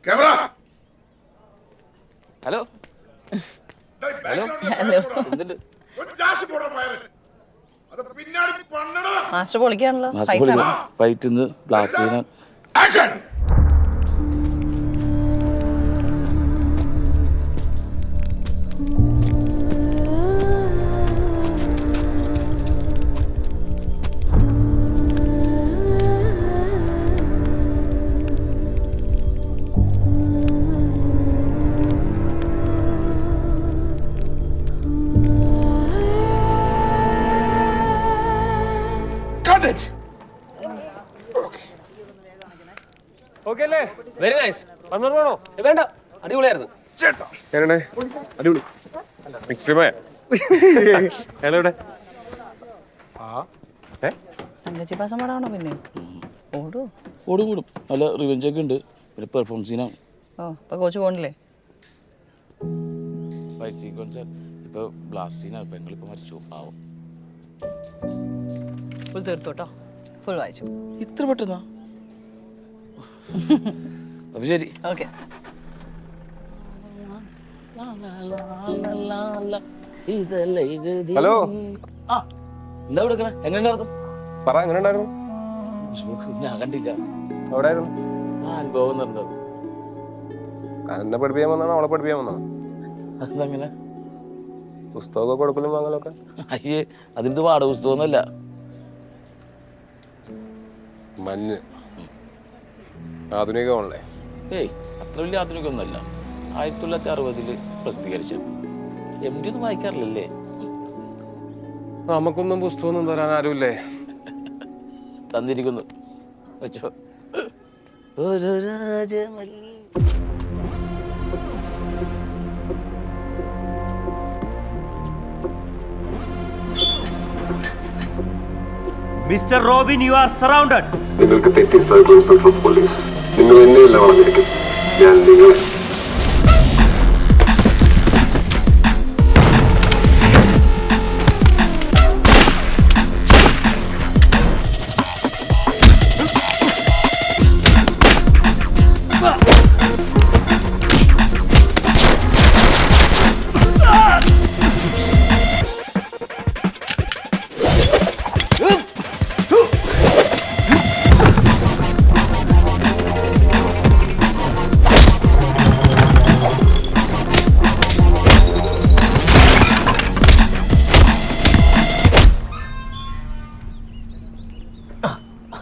Hello hello എന്തുണ്ട് master പൊളിക്കാണല്ലോ. Fight ഇന്ന് blast ചെയ്യാൻ. Very nice. വേണ്ട, അടിപൊളിയായിരുന്നു. അടിപൊളി തങ്കച്ചി പാസം പടാണോ? പിന്നെ ഓടും കൂടും. നല്ല റിവെഞ്ച് ഒക്കെ ഉണ്ട്. പിന്നെ പെർഫോമൻസ് സീനാണ്. ഇപ്പൊ കോച്ച് പോകണില്ലേ? ഫൈറ്റ് സീക്വൻസ് ഇപ്പൊ ബ്ലാസ്റ്റ് സീനാണ്. പെങ്ങളിപ്പോ മരിച്ചു ആവും. ഫുൾ തീർത്തു കേട്ടോ. ഫുൾ വായിച്ചു. ഇത്ര പെട്ടെന്നാ? അപ്പൊ ശരി. ഓക്കെ. ഹലോ, എന്താ കൊടുക്കണേ? എങ്ങനെയുണ്ടായിരുന്നു? പറ, എങ്ങനെ ഉണ്ടായിരുന്നു? ഞാൻ കണ്ടില്ല. എവിടെയായിരുന്നു? അനുഭവം നടന്നത്. എന്നെ പഠിപ്പിക്കാൻ വന്നാണോ അവളെ പഠിപ്പിക്കാൻ വന്നാണോ? അതങ്ങനെ പുസ്തകമൊക്കെ കൊടുക്കലും വാങ്ങലൊക്കെ? അയ്യേ, അതിന്റെ പാഠപുസ്തകമൊന്നുമല്ല. മഞ്ഞ് ആധുനികമാണല്ലേ? ഏയ്, അത്ര വലിയ ആധുനികമൊന്നുമല്ല. 1960 പ്രസിദ്ധീകരിച്ച. MD ഒന്നും വായിക്കാറില്ലല്ലേ? നമുക്കൊന്നും പുസ്തകമൊന്നും തരാൻ ആരുമില്ലേ? തന്നിരിക്കുന്നു, വെച്ചോ. ഒരു രാജമല്ലി. Mister Robin, you are surrounded. നിങ്ങൾക്ക് തെറ്റി സർക്കിൾ ഇൻസ്പെക്ടർ പോലീസ്. നിങ്ങൾ എന്നെയല്ല വളർന്നിരിക്കും, ഞാൻ നിങ്ങളെ.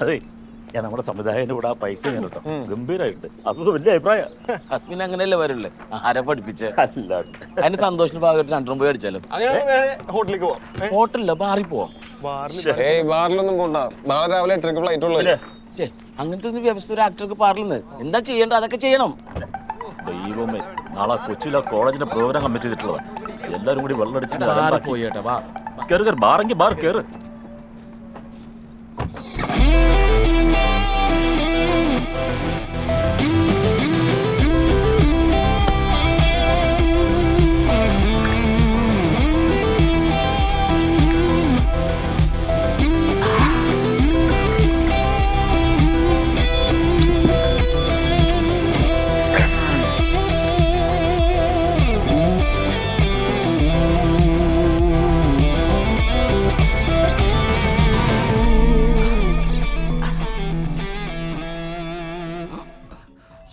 അതെ, ഞാൻ നമ്മുടെ സംവിധായകന്റെ കൂടെ ആ പൈസ കേട്ടോ, ഗംഭീരമായിട്ട്. അത് വലിയ അഭിപ്രായം. പിന്നെ അങ്ങനെയല്ലേ വരല്ലേ? ആരെ പഠിപ്പിച്ച അല്ല, അതിന്റെ സന്തോഷത്തിന്റെ ഭാഗമായിട്ട് 2 പോയി അടിച്ചാലോ? ഹോട്ടലിലേക്ക് പോവാം. ഹോട്ടലില്ല, ബാറിൽ പോവാം. ബാറിലൊന്നും പോണ്ട, നാളെ രാവിലെ 8 ഫ്ലൈറ്റ് ഉള്ളൂ. അങ്ങനത്തെ ഒരു വ്യവസ്ഥ ഒരു ആക്ടർക്ക് പാടില്ലെന്ന്. എന്താ ചെയ്യേണ്ടത് അതൊക്കെ ചെയ്യണം. ദൈവമേ, നാളെ കൊച്ചിയിലെ കോളേജിന്റെ പ്രോഗ്രാം കമ്മിറ്റ് ചെയ്തിട്ടുള്ളതാണ്. എല്ലാരും കൂടി വെള്ളമടിച്ചിട്ട് പോയി കേട്ടോ. വാ, കയറി ബാറെങ്കിൽ ബാർ കയറ്.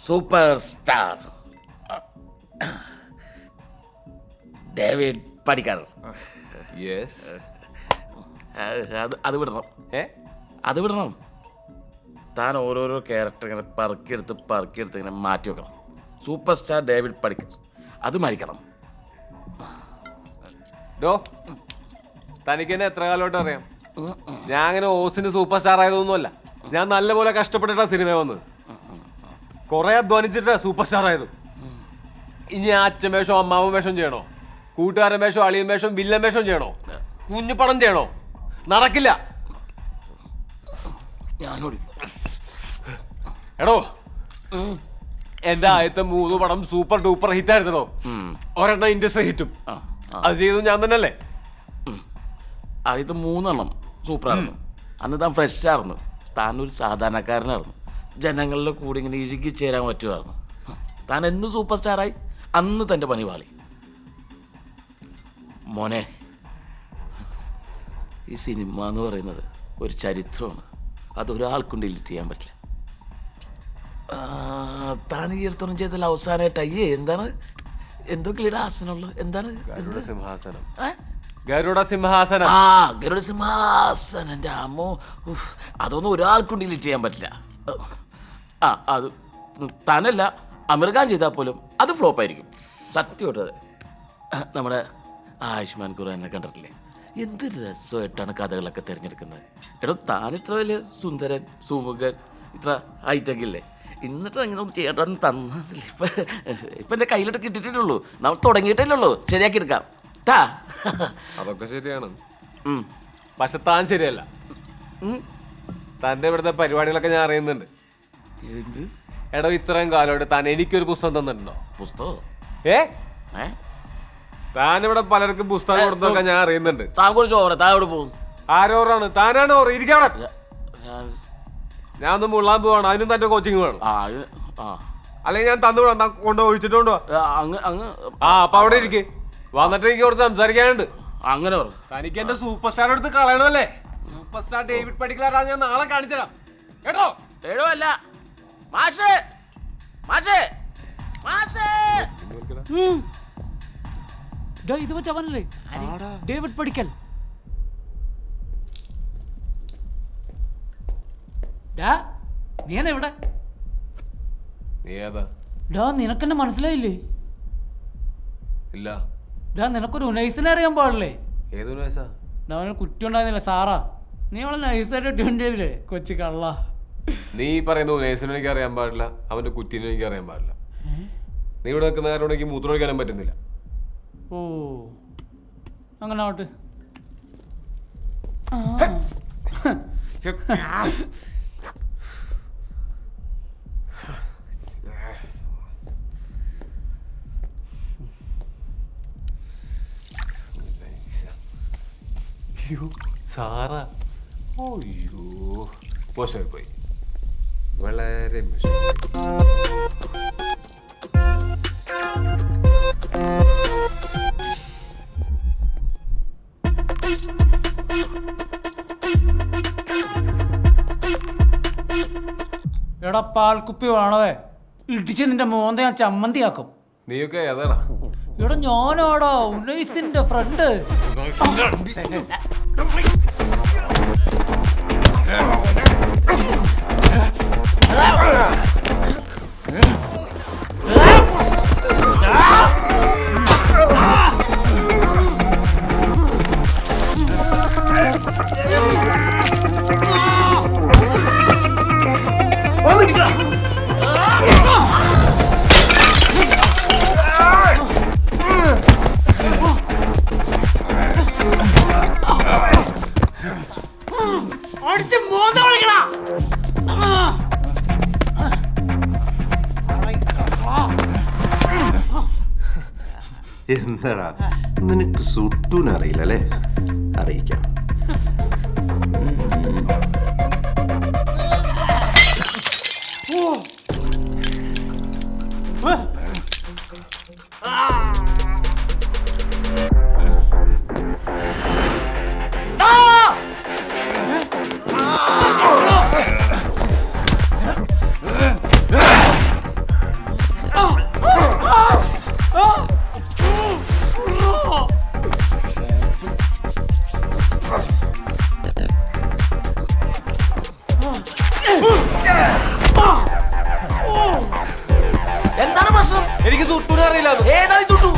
Super star David Padikkal. അത് വിടണം. അത് വിടണം. താൻ ഓരോരോ ക്യാരക്ടർ ഇങ്ങനെ പറക്കിയെടുത്ത് ഇങ്ങനെ മാറ്റി വെക്കണം. സൂപ്പർ സ്റ്റാർ ഡേവിഡ് പടിക്കർ അത് മരിക്കണം. തനിക്ക് എന്നെ എത്ര കാലമായിട്ട് അറിയാം? ഞാൻ അങ്ങനെ ഓസിന് സൂപ്പർ സ്റ്റാർ ആയതൊന്നുമല്ല. ഞാൻ നല്ലപോലെ കഷ്ടപ്പെട്ടിട്ടാ സിനിമ വന്നത്. കുറെ അധ്വാനിച്ചിട്ടാ സൂപ്പർ സ്റ്റാർ ആയത്. ഇനി അച്ഛൻ വേഷം, അമ്മാവൻ വേഷം ചെയ്യണോ? കൂട്ടുകാരൻ വേഷം, അളിയൻ വേഷം, വില്ലൻ വേഷം ചെയ്യണോ? കുഞ്ഞുപടം ചെയ്യണോ? നടക്കില്ല. എടോ, എന്റെ ആദ്യത്തെ 3 പടം സൂപ്പർ ഡൂപ്പർ ഹിറ്റ് ആയിരുന്നോ? ഒരെണ്ണം ഇൻഡസ്ട്രി ഹിറ്റും. അത് ചെയ്തു ഞാൻ തന്നെയല്ലേ? ആദ്യത്തെ 3 സൂപ്പറായിരുന്നു. അന്ന് താൻ ഫ്രഷ് ആയിരുന്നു. താനൊരു സാധാരണക്കാരനായിരുന്നു. ജനങ്ങളുടെ കൂടെ ഇങ്ങനെ ഇഴുകിച്ചേരാൻ പറ്റുമായിരുന്നു. താൻ എന്ന് സൂപ്പർ സ്റ്റാറായി അന്ന് തൻ്റെ പണി പാളി. മോനെ, ഈ സിനിമ എന്ന് പറയുന്നത് ഒരു ചരിത്രമാണ്. അതൊരാൾക്കും ഡിലീറ്റ് ചെയ്യാൻ പറ്റില്ല. താൻ ഈ അടുത്തൊന്നും ചെയ്തല്ല അവസാനമായിട്ട് അയ്യേ എന്താണ് എന്തോ കിളിയുടെ ആസനമുള്ളത് എന്താണ് സിംഹാസനം. ഗരുഡ സിംഹാസനം. ആ ഗരുഡ സിംഹാസനം. എൻ്റെ അമ്മോ, അതൊന്നും ഒരാൾക്കും ഡിലീറ്റ് ചെയ്യാൻ പറ്റില്ല. ആ അത് താനല്ല അമീർ ഖാൻ ചെയ്താൽ പോലും അത് ഫ്ലോപ്പായിരിക്കും. സത്യമായിട്ടത്. നമ്മുടെ ആയുഷ്മാൻ ഖുറാനെ കണ്ടിട്ടില്ലേ? എന്ത് രസമായിട്ടാണ് കഥകളൊക്കെ തിരഞ്ഞെടുക്കുന്നത്. എടോ താൻ ഇത്ര വലിയ സുന്ദരൻ സുമുഖൻ ഇത്ര ഹൈറ്റൊക്കെ ഇല്ലേ, എന്നിട്ട് അങ്ങനെ ഒന്നും ചെയ്യേണ്ട തന്നില്ല. ഇപ്പം എൻ്റെ കയ്യിലോട്ട് കിട്ടിയിട്ടുള്ളൂ, നമ്മൾ തുടങ്ങിയിട്ടല്ലേ ഉള്ളൂ. ശരിയാക്കി എടുക്കാം ട്ടാ. അതൊക്കെ ശരിയാണ്, പക്ഷെ താൻ ശരിയല്ല. തൻ്റെ ഇവിടുത്തെ പരിപാടികളൊക്കെ ഞാൻ അറിയുന്നുണ്ട്. എന്ത് എടോ ഇത്രയും കാലമായിട്ട് താൻ എനിക്കൊരു പുസ്തകം തന്നിട്ടുണ്ടോ? പുസ്തകം? താൻ ഇവിടെ പലർക്കും പുസ്തകം കൊടുത്തൊക്കെ ഞാൻ അറിയുന്നുണ്ട്. താൻ കുറിച്ച് ഓവറ. താൻ എവിടെ പോകും? ആരോറാണ്? താനാണ് ഓർ. ഇരിക്കവിടെ. ഞാൻ ഒന്ന് മുള്ളാൻ പോവാണ്, അതിനും തന്റെ കോച്ചിങ് വേണം. അല്ലെങ്കിൽ ഞാൻ തന്നു വിടാം, കൊണ്ടോ ഒഴിച്ചിട്ടുണ്ടോ? ആ അപ്പൊ അവിടെ ഇരിക്കേ, വന്നിട്ട് എനിക്ക് കുറച്ച് സംസാരിക്കാനുണ്ട്. അങ്ങനെ പറഞ്ഞു. തനിക്ക് എന്റെ സൂപ്പർ സ്റ്റാർ എടുത്ത് കളയണമല്ലേ? സൂപ്പർ സ്റ്റാർ ഡേവിഡ് പടിക്കലാ ഞാൻ നാളെ കാണിച്ചുതരാം കേട്ടോ. ഏഴോ അല്ല മാഷേ, മാഷേ, മാഷേ. ഇത് മറ്റവനല്ലേ ഡേവിഡ് പടിക്കൽ. നീ എവിടെ? നീ ഏതാ? നിനക്കെന്നെ മനസ്സിലായില്ലേ? ഇല്ല. നിനക്കൊരു ഉനൈസിനെ അറിയാൻ പാടില്ലേ? ഏത് ഉനൈസാ? അവന് കുറ്റം ഉണ്ടായിരുന്നില്ല സാറാ. നീ അവളെ നൈസായിട്ട് ട്യൂൺ ചെയ്തില്ലേ കൊച്ചു കള്ള. നീ പറയുന്ന ഉനൈസിനെ എനിക്ക് അറിയാൻ പാടില്ല, അവന്റെ കുറ്റീനെ എനിക്ക് അറിയാൻ പാടില്ല. നീ ഇവിടെ നിൽക്കുന്ന കാരണം എനിക്ക് മൂത്രം ഒഴിക്കാനും പറ്റുന്നില്ല. ഓ അങ്ങനെ ആവട്ടെ. സാറാ, ഓയ്യോ മോശമായി പോയി, വളരെ മോശം. എടാ പാൽക്കുപ്പി വേണവേ, ഇടിച്ച് നിന്റെ മോന്ത ഞാൻ ചമ്മന്തിയാക്കും. നീയൊക്കെ ഏതാടാ? എടാ ഞാനാടാ ഉനൈസിന്റെ ഫ്രണ്ട്. എന്താടാ നിനക്ക് സുട്ടൂനറിയില്ല അല്ലേ? അറിയിക്കാം. എന്താണ് പ്രശ്നം? എനിക്ക് സുട്ടൂനെ അറിയില്ല. ഏതാണ് ചുട്ടു?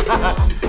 Ha ha ha!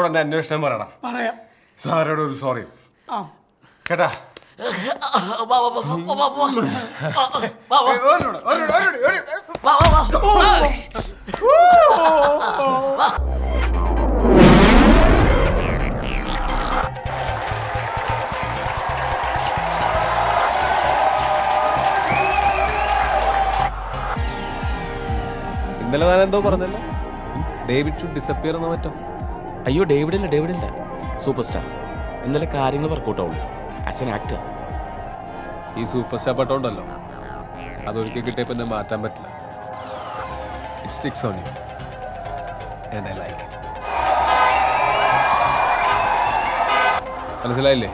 സാറിനോട് എന്റെ അന്വേഷണം പറയണം. പറയാം. സാറോട് ഒരു സോറി ആ കേട്ടാ. വാ, വാ, വാ, വാ, വാ, വാ. വാ, വാ, വാ. ഇന്നലെ ഞാൻ എന്തോ പറഞ്ഞല്ലോ, ഡേവിഡ് ഷുഡ് ഡിസപ്പിയർ എന്ന് പറ്റോ? അയ്യോ, ഡേവിഡില്ല സൂപ്പർ സ്റ്റാർ. ഇന്നലെ കാര്യങ്ങൾ വർക്കൗട്ട് ആവുള്ളൂ ആസ് എൻ ആക്ടർ. ഈ സൂപ്പർ സ്റ്റാർ പട്ടമുണ്ടല്ലോ, അതൊരിക്കൽ കിട്ടിയപ്പോൾ എന്നെ മാറ്റാൻ പറ്റില്ല. It sticks on you and I like it. മനസ്സിലായില്ലേ?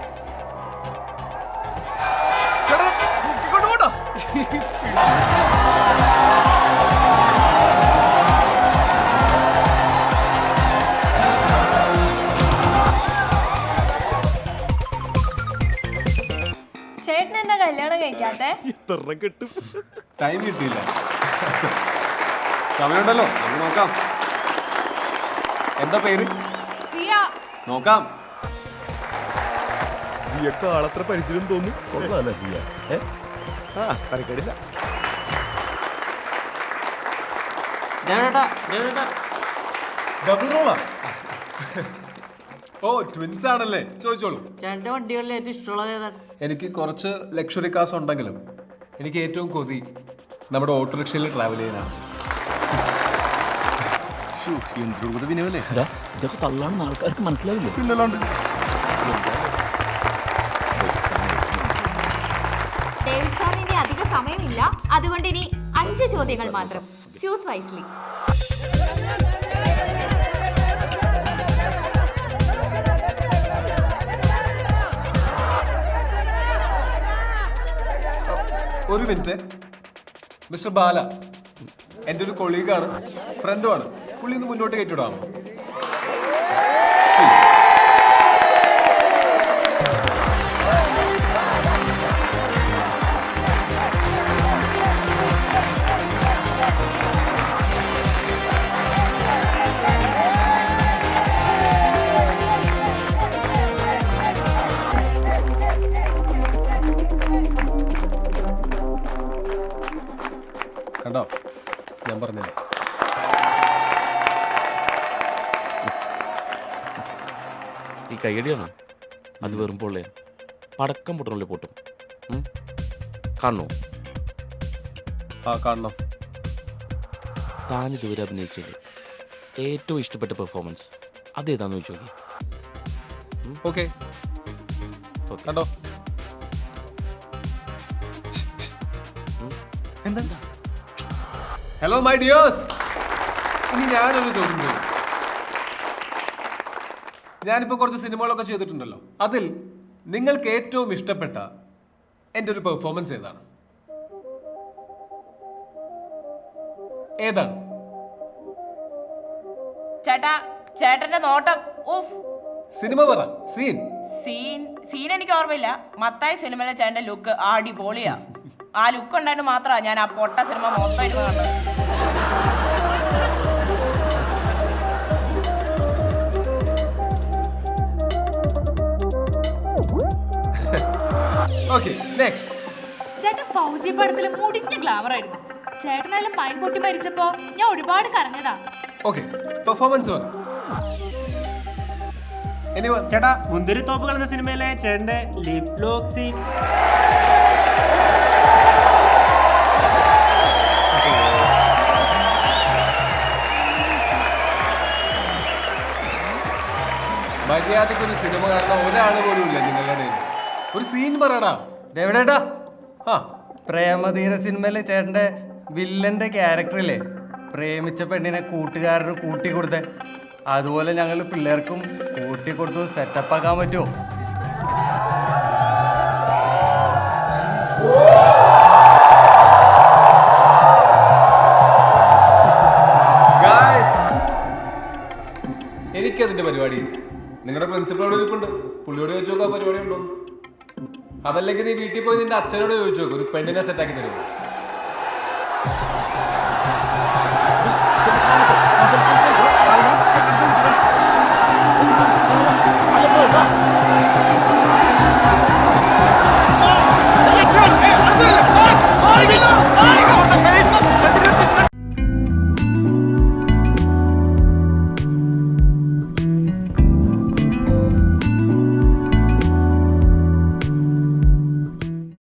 ചേട്ടൻ എന്താ കല്യാണം കഴിക്കാത്തെ? ടൈം കിട്ടിയില്ല. സമയമുണ്ടല്ലോ, നമുക്ക് നോക്കാം. എന്താ പേര്? നോക്കാം. ആളത്ര പരിചയം തോന്നുന്നു. കൊള്ളാല്ലേ സിയ? തരക്കേടില്ല. ഡബിൾ റോളാ? ഓ, ട്വിൻസ് ആണല്ലേ? ചോദിച്ചോളൂ. ചേട്ടൻ്റെ വണ്ടികളിൽ ഏറ്റവും ഇഷ്ടമുള്ളത് ഏതാണ്? എനിക്ക് കുറച്ച് ലക്ഷറി കാസ് ഉണ്ടെങ്കിലും എനിക്ക് ഏറ്റവും കൊതി നമ്മുടെ ഓട്ടോറിക്ഷയിൽ ട്രാവൽ ചെയ്യാനാണ്. ഇതൊക്കെ തള്ളാണെന്ന് ആൾക്കാർക്ക് മനസ്സിലാവില്ലേ? ഡേവിഡ് സാറിന് ഇനി അധിക സമയമില്ല, അതുകൊണ്ട് ഇനി 5 ചോദ്യങ്ങൾ മാത്രം. Choose wisely. ഒരു മിനിറ്റ്. മിസ്റ്റർ ബാല എൻ്റെ ഒരു കൊളീഗാണ്, ഫ്രണ്ടുമാണ്. പുള്ളി ഒന്ന് മുന്നോട്ട് കയറ്റിവിടാമോ? കണ്ടോ, ഞാൻ പറഞ്ഞില്ലേ. ഈ കൈയടിയാണോ? അത് വെറും പൊള്ളേ. പടക്കം പൊട്ടണല്ലേ പൊട്ടും. കാണണോ? ആ, കാണണം. താൻ ഇതുവരെ അഭിനയിച്ചത് ഏറ്റവും ഇഷ്ടപ്പെട്ട പെർഫോമൻസ് അതേതാന്ന് ചോദിച്ചു നോക്കി. ഓക്കെ, കണ്ടോ. എന്താ? ഹലോ മൈ ഡിയേഴ്സ്, ഇനി ഞാനൊരു ചോദ്യം ചോദിക്കും. ഞാനിപ്പോൾ കുറച്ച് സിനിമകളൊക്കെ ചെയ്തിട്ടുണ്ടല്ലോ, അതിൽ നിങ്ങൾക്ക് ഏറ്റവും ഇഷ്ടപ്പെട്ട എൻ്റെ ഒരു പെർഫോമൻസ് ഏതാണ്? ഏതാണ്? ചേട്ടാ, ചേട്ടന്റെ നോട്ടം. ഉഫ്. സിനിമ പറ. സീൻ എനിക്ക് ഓർമ്മയില്ല. മത്തായി സിനിമയിലെ ചേട്ടന്റെ ലുക്ക് അടിപൊളിയാ. ആ ലുക്ക് ഉണ്ടായിട്ട് മാത്രമാണ് ഞാൻ ആ പൊട്ട സിനിമ മൊത്തം ഇരുന്ന് കണ്ടത്. ചേട്ടൻ ഫൗജി പടത്തില് മുടിഞ്ഞ ഗ്ലാമർ ആയിരുന്നു. ചേട്ടനെല്ലാം പൈൻ പൊട്ടി മരിച്ചപ്പോ ഞാൻ ഒരുപാട് കരഞ്ഞതാ. ചേട്ടാ, മുന്തിരിത്തോപ്പുകൾ എന്ന സിനിമയിലെ ചേട്ടന്റെ ലിപ് ലോക്ക് സീൻ. മര്യാദക്കൊരു സിനിമ കാരണം ഒരാൾ പോലും ഇല്ല നിങ്ങളുടെ. ഒരു സീൻ പറയടാ. ഡേവിഡേട്ടാ, ആ, പ്രേമധീര സിനിമയിലെ ചേട്ടന്റെ വില്ലന്റെ ക്യാരക്ടറില്ലേ, പ്രേമിച്ച പെണ്ണിനെ കൂട്ടുകാരന് കൂട്ടിക്കൊടുത്തേ, അതുപോലെ ഞങ്ങൾ പിള്ളേർക്കും കൂട്ടിക്കൊടുത്ത് സെറ്റപ്പ് ആക്കാൻ പറ്റുമോ? എനിക്കതിന്റെ പരിപാടി നിങ്ങളുടെ പ്രിൻസിപ്പളോട് ഇരിപ്പുണ്ട്, പുള്ളിയോട് ചോദിച്ചു നോക്കാം പരിപാടി ഉണ്ടോന്ന്. അതല്ലെങ്കിൽ നീ വീട്ടിൽ പോയി നിന്റെ അച്ഛനോട് ചോദിച്ചു നോക്കും, ഒരു പെണ്ണിനെ സെറ്റാക്കി തരുമോ?